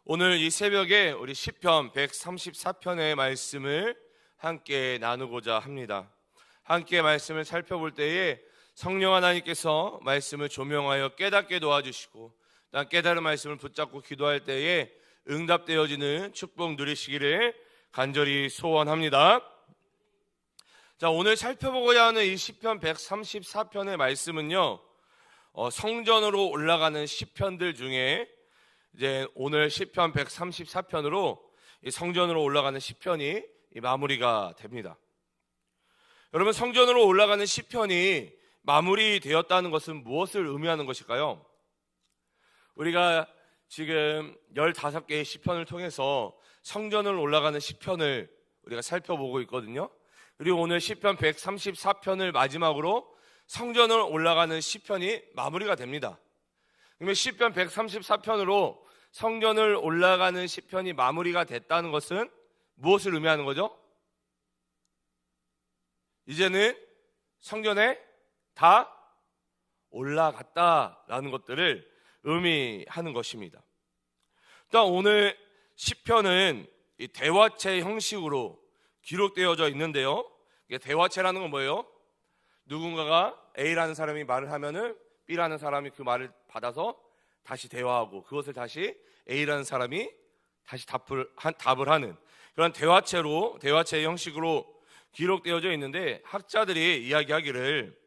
오늘 이 새벽에 우리 시편 134편의 말씀을 함께 나누고자 합니다. 함께 말씀을 살펴볼 때에 성령 하나님께서 말씀을 조명하여 깨닫게 도와주시고 또 깨달은 말씀을 붙잡고 기도할 때에 응답되어지는 축복 누리시기를 간절히 소원합니다. 자, 오늘 살펴보고자 하는 이 시편 134편의 말씀은요, 성전으로 올라가는 시편들 중에 이제 오늘 시편 134편으로 이 성전으로 올라가는 시편이 마무리가 됩니다. 여러분, 성전으로 올라가는 시편이 마무리되었다는 것은 무엇을 의미하는 것일까요? 우리가 지금 15개의 시편을 통해서 성전을 올라가는 시편을 우리가 살펴보고 있거든요. 그리고 오늘 시편 134편을 마지막으로 성전을 올라가는 시편이 마무리가 됩니다. 그러면 시편 134편으로 성전을 올라가는 시편이 마무리가 됐다는 것은 무엇을 의미하는 거죠? 이제는 성전에 다 올라갔다라는 것들을 의미하는 것입니다. 또한 오늘 시편은 이 대화체 형식으로 기록되어져 있는데요. 대화체라는 건 뭐예요? 누군가가 A라는 사람이 말을 하면은 B라는 사람이 그 말을 받아서 다시 대화하고 그것을 다시 A라는 사람이 다시 답을 하는 그런 대화체 형식으로 기록되어져 있는데, 학자들이 이야기하기를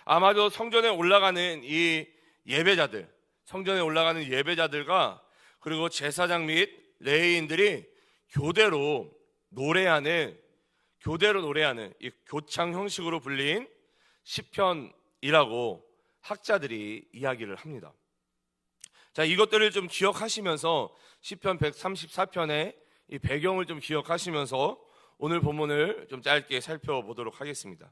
아마도 성전에 올라가는 이 예배자들, 성전에 올라가는 예배자들과 그리고 제사장 및 레위인들이 교대로 노래하는 이 교창 형식으로 불린 시편이라고 학자들이 이야기를 합니다. 자, 이것들을 좀 기억하시면서 시편 134편의 이 배경을 좀 기억하시면서 오늘 본문을 좀 짧게 살펴보도록 하겠습니다.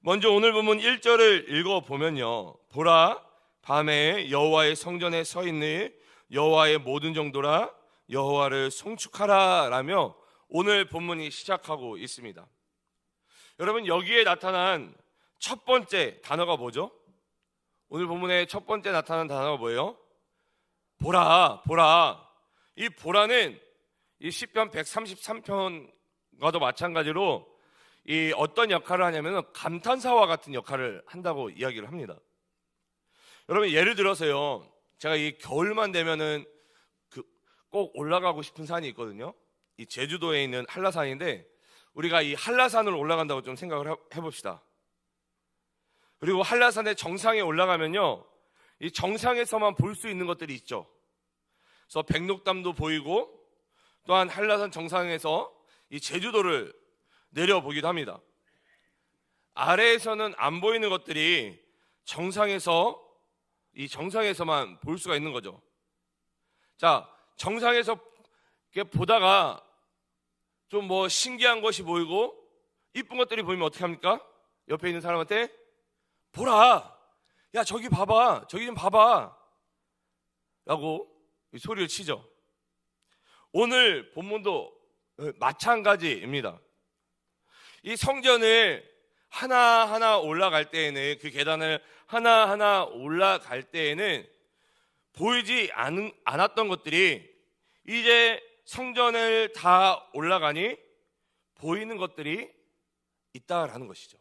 먼저 오늘 본문 1절을 읽어보면요, 보라, 밤에 여호와의 성전에 서 있는 여호와의 모든 정도라, 여호와를 송축하라 라며 오늘 본문이 시작하고 있습니다. 여러분, 여기에 나타난 첫 번째 단어가 뭐죠? 오늘 본문의 첫 번째 나타난 단어가 뭐예요? 보라. 이 보라는 이 시편 133편과도 마찬가지로 이 어떤 역할을 하냐면 감탄사와 같은 역할을 한다고 이야기를 합니다. 여러분, 예를 들어서요, 제가 이 겨울만 되면은 꼭 올라가고 싶은 산이 있거든요. 이 제주도에 있는 한라산인데, 우리가 이 한라산을 올라간다고 좀 생각을 해봅시다. 그리고 한라산의 정상에 올라가면요, 이 정상에서만 볼 수 있는 것들이 있죠. 그래서 백록담도 보이고, 또한 한라산 정상에서 이 제주도를 내려보기도 합니다. 아래에서는 안 보이는 것들이 정상에서만 볼 수가 있는 거죠. 자, 정상에서 보다가 좀 신기한 것이 보이고 이쁜 것들이 보이면 어떻게 합니까? 옆에 있는 사람한테 보라, 야 저기 봐봐, 저기 좀 봐봐 라고 소리를 치죠. 오늘 본문도 마찬가지입니다. 이 성전을 하나하나 올라갈 때에는, 그 계단을 하나하나 올라갈 때에는 보이지 않았던 것들이 이제 성전을 다 올라가니 보이는 것들이 있다라는 것이죠.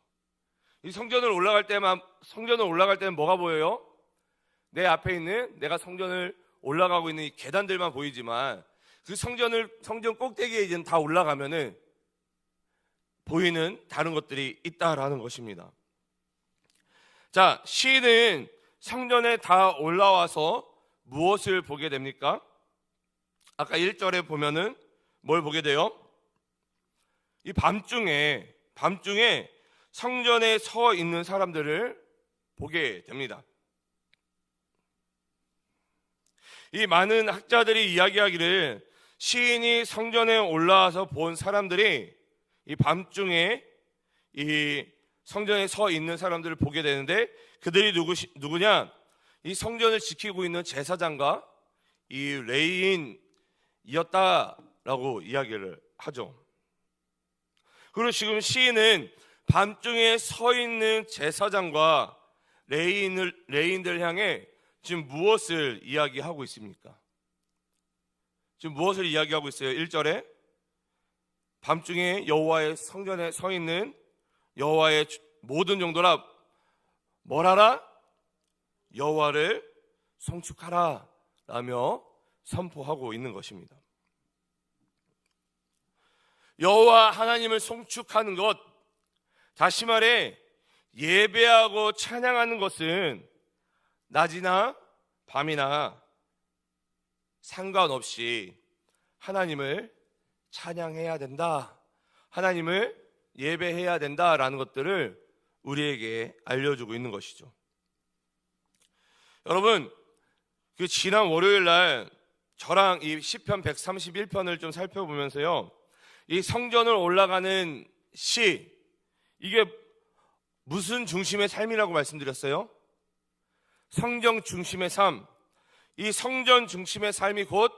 이 성전을 올라갈 때는 뭐가 보여요? 내 앞에 있는, 내가 성전을 올라가고 있는 이 계단들만 보이지만 그 성전 꼭대기에 이제 다 올라가면은 보이는 다른 것들이 있다라는 것입니다. 자, 시인은 성전에 다 올라와서 무엇을 보게 됩니까? 아까 1절에 보면은 뭘 보게 돼요? 이 밤중에 성전에 서 있는 사람들을 보게 됩니다. 이 많은 학자들이 이야기하기를 시인이 성전에 올라와서 본 사람들이 이 밤중에 이 성전에 서 있는 사람들을 보게 되는데, 그들이 누구냐? 이 성전을 지키고 있는 제사장과 이 레위인이었다라고 이야기를 하죠. 그리고 지금 시인은 밤중에 서 있는 제사장과 레위인들 향해 지금 무엇을 이야기하고 있습니까? 지금 무엇을 이야기하고 있어요? 1절에 밤중에 여호와의 성전에 서 있는 여호와의 모든 종들아 뭘 하라? 여호와를 송축하라 라며 선포하고 있는 것입니다. 여호와 하나님을 송축하는 것, 다시 말해 예배하고 찬양하는 것은 낮이나 밤이나 상관없이 하나님을 찬양해야 된다, 하나님을 예배해야 된다라는 것들을 우리에게 알려주고 있는 것이죠. 여러분, 그 지난 월요일 날 저랑 이 시편 131편을 좀 살펴보면서요, 이 성전을 올라가는 시, 이게 무슨 중심의 삶이라고 말씀드렸어요? 성전 중심의 삶. 이 성전 중심의 삶이 곧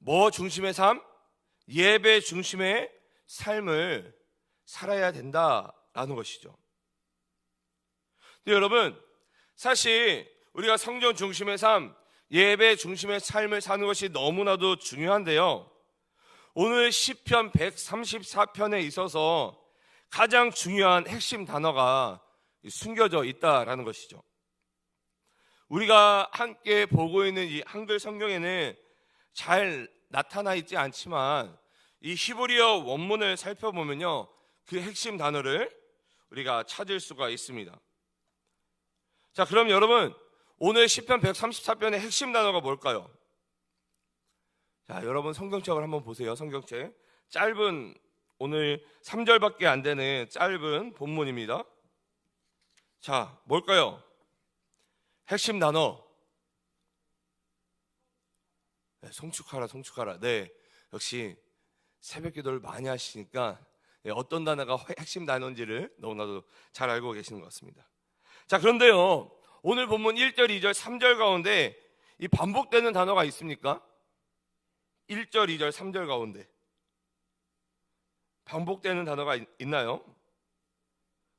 뭐 중심의 삶? 예배 중심의 삶을 살아야 된다라는 것이죠. 근데 여러분, 사실 우리가 성전 중심의 삶, 예배 중심의 삶을 사는 것이 너무나도 중요한데요, 오늘 시편 134편에 있어서 가장 중요한 핵심 단어가 숨겨져 있다라는 것이죠. 우리가 함께 보고 있는 이 한글 성경에는 잘 나타나 있지 않지만 이 히브리어 원문을 살펴보면요, 그 핵심 단어를 우리가 찾을 수가 있습니다. 자, 그럼 여러분, 오늘 시편 134편의 핵심 단어가 뭘까요? 자, 여러분 성경책을 한번 보세요. 성경책 짧은, 오늘 3절밖에 안 되는 짧은 본문입니다. 자, 뭘까요? 핵심 단어, 네, 송축하라, 송축하라. 네, 역시 새벽 기도를 많이 하시니까 어떤 단어가 핵심 단어인지를 너무나도 잘 알고 계시는 것 같습니다. 자, 그런데요, 오늘 본문 1절, 2절, 3절 가운데 이 반복되는 단어가 있습니까? 1절, 2절, 3절 가운데 반복되는 단어가 있나요?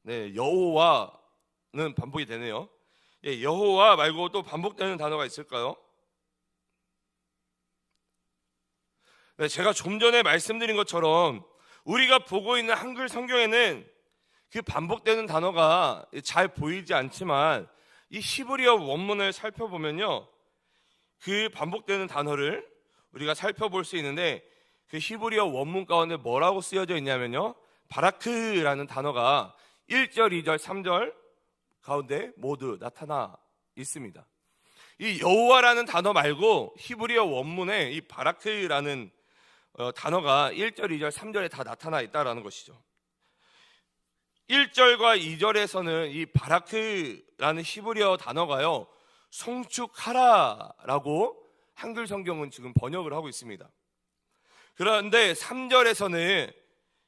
네, 여호와는 반복이 되네요. 예, 여호와 말고 또 반복되는 단어가 있을까요? 네, 제가 좀 전에 말씀드린 것처럼 우리가 보고 있는 한글 성경에는 그 반복되는 단어가 잘 보이지 않지만 이 히브리어 원문을 살펴보면요, 그 반복되는 단어를 우리가 살펴볼 수 있는데, 그 히브리어 원문 가운데 뭐라고 쓰여져 있냐면요, 바라크라는 단어가 1절, 2절, 3절 가운데 모두 나타나 있습니다. 이 여호와라는 단어 말고 히브리어 원문에 이 바라크라는 단어가 1절, 2절, 3절에 다 나타나 있다라는 것이죠. 1절과 2절에서는 이 바라크라는 히브리어 단어가요, 송축하라라고 한글 성경은 지금 번역을 하고 있습니다. 그런데 3절에서는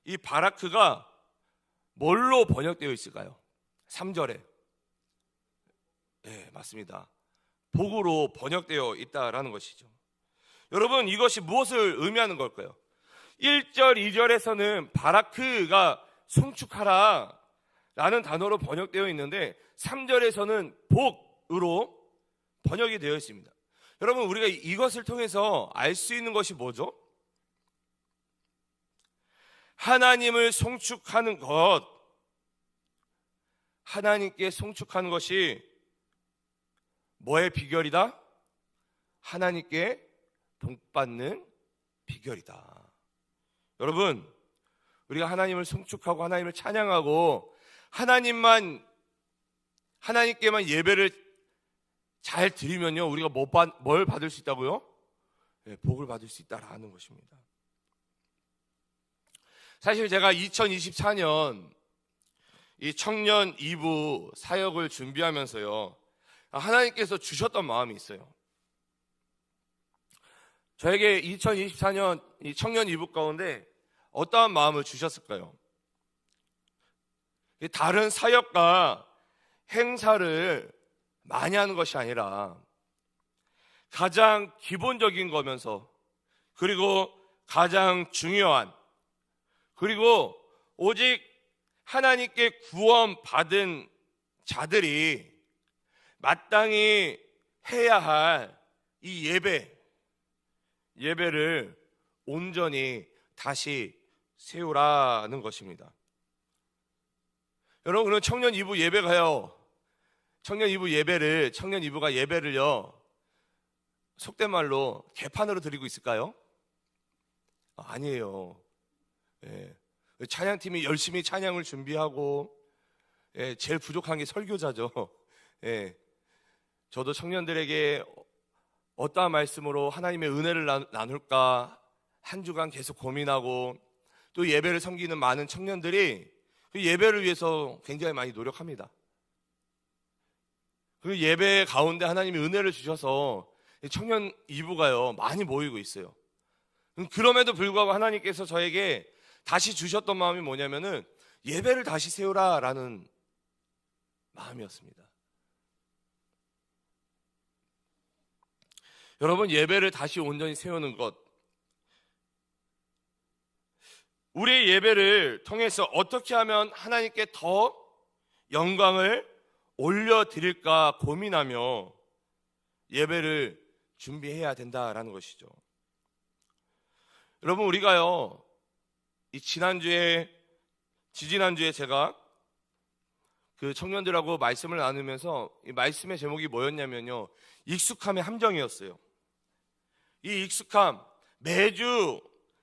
이 바라크가 뭘로 번역되어 있을까요? 3절에. 네, 맞습니다. 복으로 번역되어 있다라는 것이죠. 여러분, 이것이 무엇을 의미하는 걸까요? 1절, 2절에서는 바라크가 송축하라 라는 단어로 번역되어 있는데 3절에서는 복으로 번역이 되어 있습니다. 여러분, 우리가 이것을 통해서 알 수 있는 것이 뭐죠? 하나님을 송축하는 것, 하나님께 송축하는 것이 뭐의 비결이다? 하나님께 복받는 비결이다. 여러분, 우리가 하나님을 송축하고 하나님을 찬양하고 하나님께만 예배를 잘 드리면요, 우리가 뭘 받을 수 있다고요? 네, 복을 받을 수 있다라는 것입니다. 사실 제가 2024년 이 청년 2부 사역을 준비하면서요, 하나님께서 주셨던 마음이 있어요. 저에게 2024년 이 청년 2부 가운데 어떠한 마음을 주셨을까요? 다른 사역과 행사를 많이 하는 것이 아니라 가장 기본적인 거면서, 그리고 가장 중요한, 그리고 오직 하나님께 구원받은 자들이 마땅히 해야 할 이 예배, 예배를 온전히 다시 세우라는 것입니다. 여러분, 그럼 청년 2부 예배가요, 청년 2부가 예배를요, 속된 말로 개판으로 드리고 있을까요? 아니에요. 예. 찬양팀이 열심히 찬양을 준비하고, 예, 제일 부족한 게 설교자죠. 예. 저도 청년들에게 어떠한 말씀으로 하나님의 은혜를 나눌까 한 주간 계속 고민하고, 또 예배를 섬기는 많은 청년들이 그 예배를 위해서 굉장히 많이 노력합니다. 그 예배 가운데 하나님이 은혜를 주셔서 청년 2부가요 많이 모이고 있어요. 그럼에도 불구하고 하나님께서 저에게 다시 주셨던 마음이 뭐냐면은 예배를 다시 세우라라는 마음이었습니다. 여러분, 예배를 다시 온전히 세우는 것, 우리의 예배를 통해서 어떻게 하면 하나님께 더 영광을 올려드릴까 고민하며 예배를 준비해야 된다라는 것이죠. 여러분, 우리가요, 이 지지난주에 제가 그 청년들하고 말씀을 나누면서 이 말씀의 제목이 뭐였냐면요, 익숙함의 함정이었어요. 이 익숙함, 매주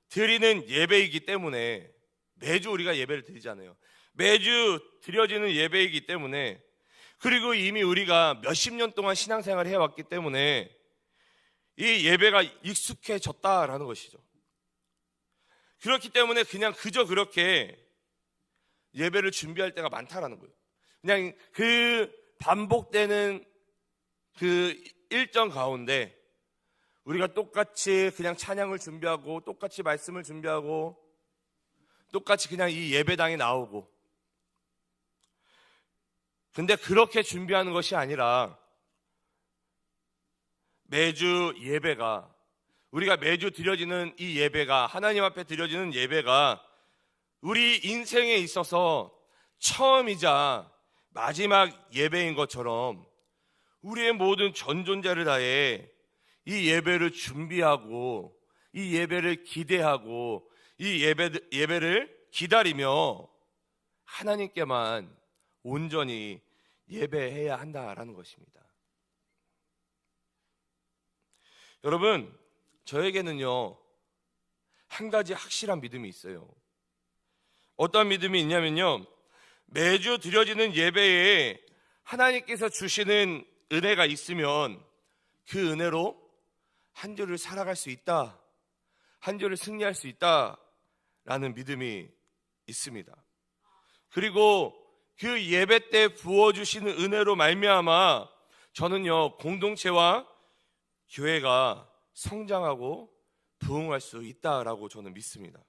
드리는 예배이기 때문에, 매주 우리가 예배를 드리잖아요. 매주 드려지는 예배이기 때문에, 그리고 이미 우리가 몇십 년 동안 신앙생활을 해왔기 때문에 이 예배가 익숙해졌다라는 것이죠. 그렇기 때문에 그냥 그저 그렇게 예배를 준비할 때가 많다라는 거예요. 그냥 그 반복되는 그 일정 가운데 우리가 똑같이 그냥 찬양을 준비하고, 똑같이 말씀을 준비하고, 똑같이 그냥 이 예배당에 나오고, 근데 그렇게 준비하는 것이 아니라 매주 예배가, 우리가 매주 드려지는 이 예배가, 하나님 앞에 드려지는 예배가 우리 인생에 있어서 처음이자 마지막 예배인 것처럼 우리의 모든 전 존재를 다해 이 예배를 준비하고, 이 예배를 기대하고, 이 예배를 기다리며 하나님께만 온전히 예배해야 한다라는 것입니다. 여러분, 저에게는요 한 가지 확실한 믿음이 있어요. 어떤 믿음이 있냐면요, 매주 드려지는 예배에 하나님께서 주시는 은혜가 있으면 그 은혜로 한 주를 살아갈 수 있다, 한 주를 승리할 수 있다라는 믿음이 있습니다. 그리고 그 예배 때 부어주시는 은혜로 말미암아 저는요, 공동체와 교회가 성장하고 부흥할 수 있다라고 저는 믿습니다.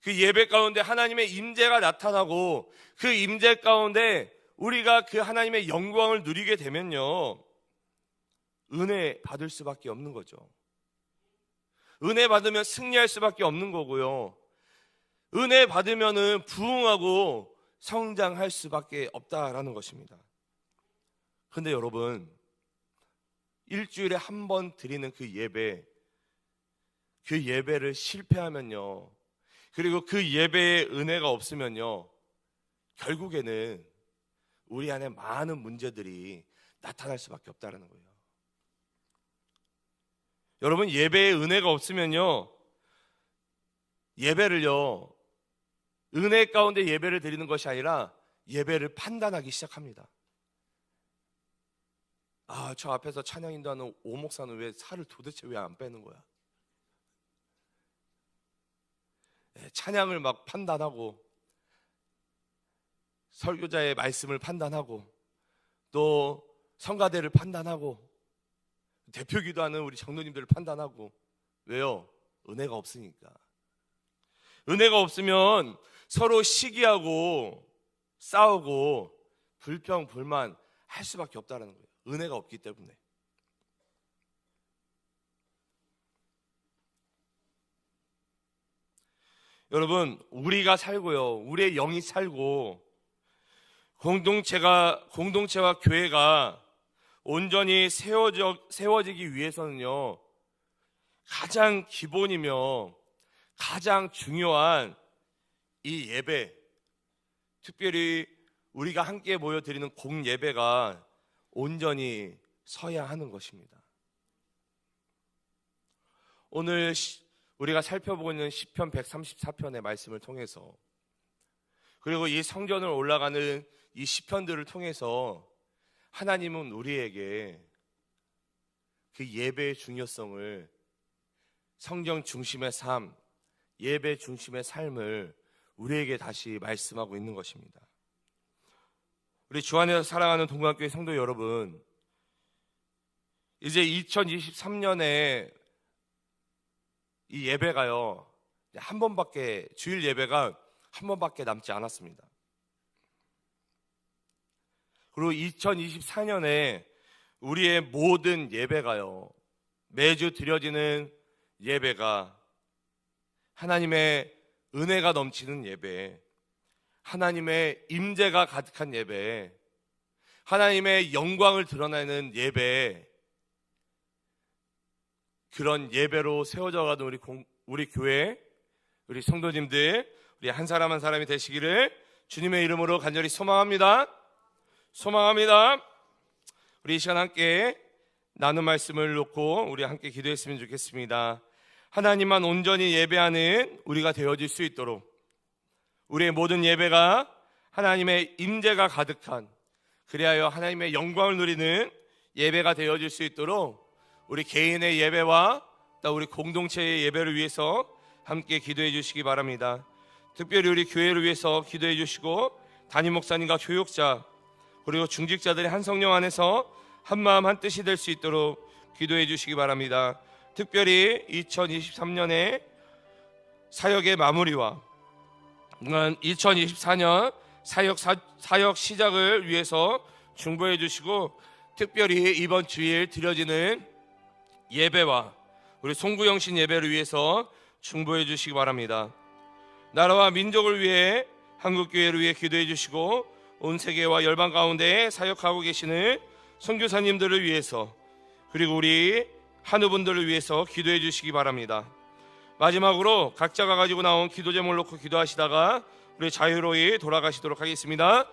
그 예배 가운데 하나님의 임재가 나타나고, 그 임재 가운데 우리가 그 하나님의 영광을 누리게 되면요, 은혜 받을 수밖에 없는 거죠. 은혜 받으면 승리할 수밖에 없는 거고요, 은혜 받으면은 부흥하고 성장할 수밖에 없다라는 것입니다. 근데 여러분, 일주일에 한 번 드리는 그 예배를 실패하면요, 그리고 그 예배에 은혜가 없으면요, 결국에는 우리 안에 많은 문제들이 나타날 수밖에 없다는 거예요. 여러분, 예배에 은혜가 없으면요, 예배를요, 은혜 가운데 예배를 드리는 것이 아니라 예배를 판단하기 시작합니다. 아, 저 앞에서 찬양 인도하는 오 목사는 왜 살을 도대체 왜 안 빼는 거야? 찬양을 막 판단하고, 설교자의 말씀을 판단하고, 또 성가대를 판단하고, 대표 기도하는 우리 장로님들을 판단하고. 왜요? 은혜가 없으니까. 은혜가 없으면 서로 시기하고 싸우고 불평 불만 할 수밖에 없다는 거예요. 은혜가 없기 때문에. 여러분, 우리가 살고요, 우리의 영이 살고, 공동체와 교회가 온전히 세워지기 위해서는요, 가장 기본이며 가장 중요한 이 예배, 특별히 우리가 함께 모여드리는 공예배가 온전히 서야 하는 것입니다. 오늘 우리가 살펴보고 있는 시편 134편의 말씀을 통해서, 그리고 이 성전을 올라가는 이 시편들을 통해서 하나님은 우리에게 그 예배의 중요성을, 성경 중심의 삶, 예배 중심의 삶을 우리에게 다시 말씀하고 있는 것입니다. 우리 주 안에서 사랑하는 동관교회 성도 여러분, 이제 2023년에 이 예배가요, 한 번밖에, 주일 예배가 한 번밖에 남지 않았습니다. 그리고 2024년에 우리의 모든 예배가요, 매주 드려지는 예배가 하나님의 은혜가 넘치는 예배, 하나님의 임재가 가득한 예배, 하나님의 영광을 드러내는 예배, 그런 예배로 세워져 가는 우리 교회, 우리 성도님들, 우리 한 사람 한 사람이 되시기를 주님의 이름으로 간절히 소망합니다. 우리 이 시간 함께 나눈 말씀을 놓고 우리 함께 기도했으면 좋겠습니다. 하나님만 온전히 예배하는 우리가 되어질 수 있도록, 우리의 모든 예배가 하나님의 임재가 가득한, 그리하여 하나님의 영광을 누리는 예배가 되어질 수 있도록 우리 개인의 예배와 또 우리 공동체의 예배를 위해서 함께 기도해 주시기 바랍니다. 특별히 우리 교회를 위해서 기도해 주시고, 담임 목사님과 교육자 그리고 중직자들의 한 성령 안에서 한 마음 한 뜻이 될 수 있도록 기도해 주시기 바랍니다. 특별히 2023년의 사역의 마무리와 2024년 사역 시작을 위해서 중보해 주시고, 특별히 이번 주일 드려지는 예배와 우리 송구영신 예배를 위해서 중보해 주시기 바랍니다. 나라와 민족을 위해, 한국교회를 위해 기도해 주시고, 온 세계와 열방 가운데 사역하고 계시는 선교사님들을 위해서, 그리고 우리 한우분들을 위해서 기도해 주시기 바랍니다. 마지막으로 각자가 가지고 나온 기도 제목을 놓고 기도하시다가 우리 자유로이 돌아가시도록 하겠습니다.